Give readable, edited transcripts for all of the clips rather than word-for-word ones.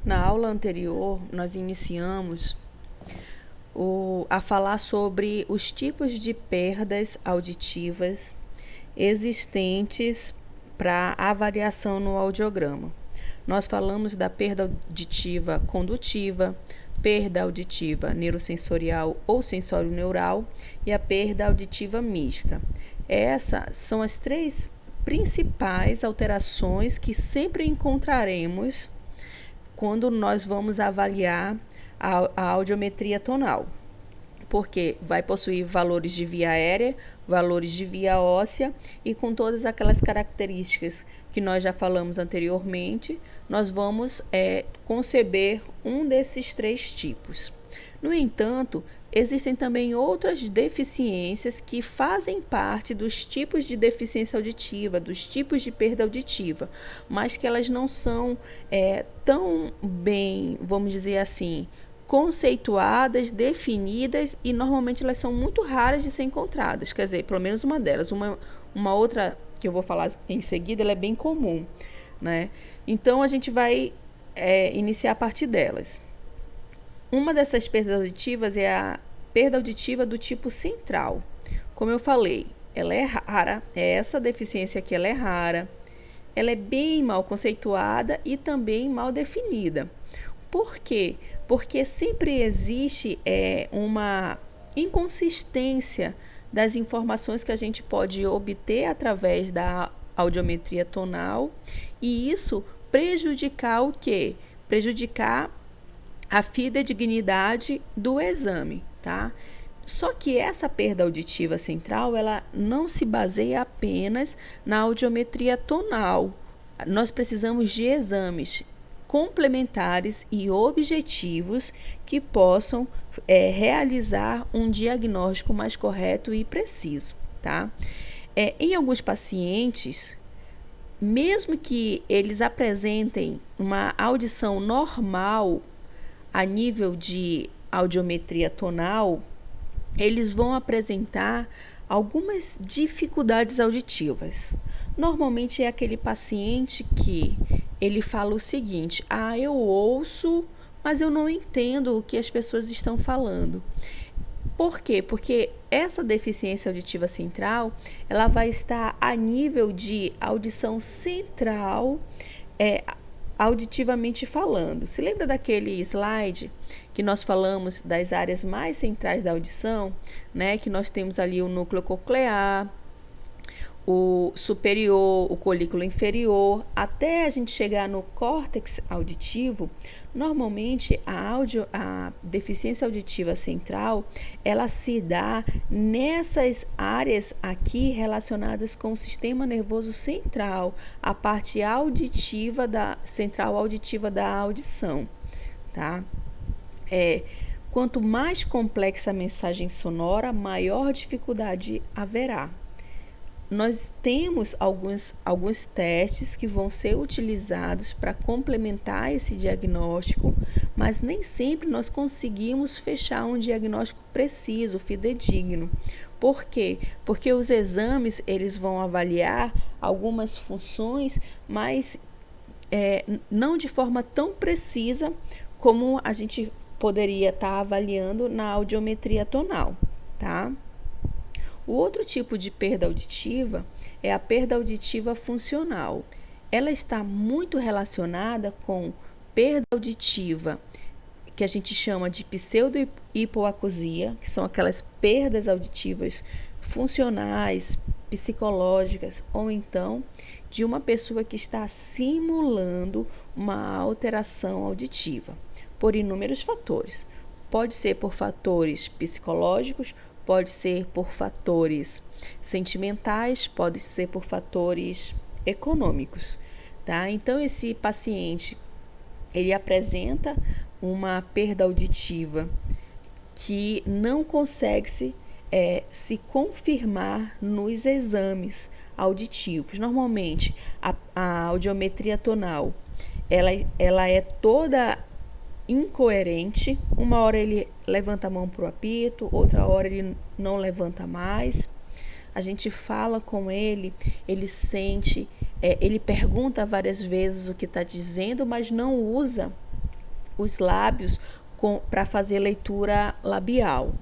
Na aula anterior, nós iniciamos a falar sobre os tipos de perdas auditivas existentes para avaliação no audiograma. Nós falamos da perda auditiva condutiva, perda auditiva neurosensorial ou sensório-neural e a perda auditiva mista. Essas são as três principais alterações que sempre encontraremos quando nós vamos avaliar a audiometria tonal, porque vai possuir valores de via aérea, valores de via óssea e com todas aquelas características que nós já falamos anteriormente, nós vamos conceber um desses três tipos. No entanto, existem também outras deficiências que fazem parte dos tipos de deficiência auditiva, dos tipos de perda auditiva, mas que elas não são tão bem, vamos dizer assim, conceituadas, definidas, e normalmente elas são muito raras de ser encontradas, quer dizer, pelo menos uma delas. Uma outra que eu vou falar em seguida, ela é bem comum, né? Então, a gente vai iniciar a partir delas. Uma dessas perdas auditivas é a perda auditiva do tipo central. Como eu falei, ela é rara, essa deficiência aqui ela é rara, ela é bem mal conceituada e também mal definida. Por quê? Porque sempre existe uma inconsistência das informações que a gente pode obter através da audiometria tonal, e isso prejudicar o quê? Prejudicar a fidedignidade do exame, tá? Só que essa perda auditiva central, ela não se baseia apenas na audiometria tonal. Nós precisamos de exames complementares e objetivos que possam realizar um diagnóstico mais correto e preciso, tá? Em alguns pacientes, mesmo que eles apresentem uma audição normal a nível de audiometria tonal, eles vão apresentar algumas dificuldades auditivas. Normalmente é aquele paciente que ele fala o seguinte: eu ouço, mas eu não entendo o que as pessoas estão falando. Por quê? Porque essa deficiência auditiva central, ela vai estar a nível de audição central, auditivamente falando. Se lembra daquele slide que nós falamos das áreas mais centrais da audição, né? Que nós temos ali o núcleo coclear, o superior, o colículo inferior, até a gente chegar no córtex auditivo. Normalmente a deficiência auditiva central, ela se dá nessas áreas aqui relacionadas com o sistema nervoso central, a parte auditiva central auditiva da audição, tá? Quanto mais complexa a mensagem sonora, maior dificuldade haverá. Nós temos alguns testes que vão ser utilizados para complementar esse diagnóstico, mas nem sempre nós conseguimos fechar um diagnóstico preciso, fidedigno. Por quê? Porque os exames eles vão avaliar algumas funções, mas não de forma tão precisa como a gente poderia estar avaliando na audiometria tonal, tá? O outro tipo de perda auditiva é a perda auditiva funcional. Ela está muito relacionada com perda auditiva, que a gente chama de pseudo-hipoacusia, que são aquelas perdas auditivas funcionais, psicológicas, ou então de uma pessoa que está simulando uma alteração auditiva, por inúmeros fatores. Pode ser por fatores psicológicos, pode ser por fatores sentimentais, pode ser por fatores econômicos, tá? Então, esse paciente, ele apresenta uma perda auditiva que não consegue se confirmar nos exames auditivos. Normalmente, a audiometria tonal, ela é toda incoerente. Uma hora ele levanta a mão para o apito, outra hora ele não levanta mais. A gente fala com ele, ele sente, ele pergunta várias vezes o que está dizendo, mas não usa os lábios para fazer leitura labial.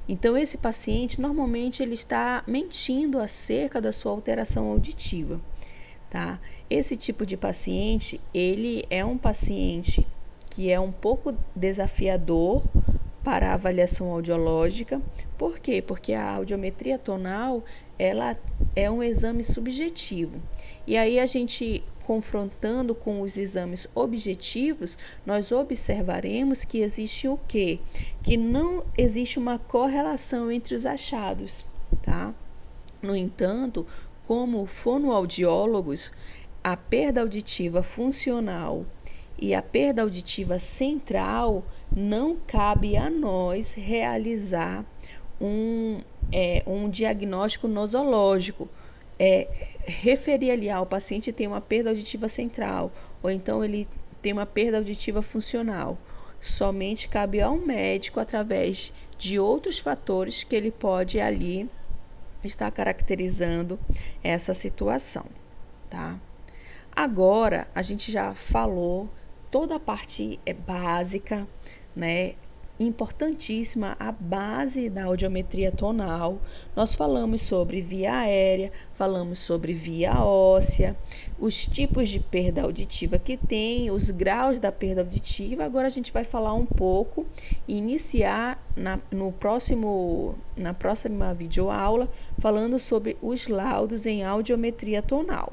Então, esse paciente, normalmente, ele está mentindo acerca da sua alteração auditiva, tá? Esse tipo de paciente, ele é um paciente que é um pouco desafiador para a avaliação audiológica. Por quê? Porque a audiometria tonal, ela é um exame subjetivo. E aí a gente, confrontando com os exames objetivos, nós observaremos que existe o quê? Que não existe uma correlação entre os achados, tá? No entanto, como fonoaudiólogos, a perda auditiva funcional e a perda auditiva central, não cabe a nós realizar um diagnóstico nosológico. Referir ali ao paciente tem uma perda auditiva central, ou então ele tem uma perda auditiva funcional. Somente cabe ao médico, através de outros fatores, que ele pode ali estar caracterizando essa situação, tá? Agora, a gente já falou toda a parte básica, né? Importantíssima, a base da audiometria tonal. Nós falamos sobre via aérea, falamos sobre via óssea, os tipos de perda auditiva que tem, os graus da perda auditiva. Agora a gente vai falar um pouco e iniciar na próxima videoaula falando sobre os laudos em audiometria tonal.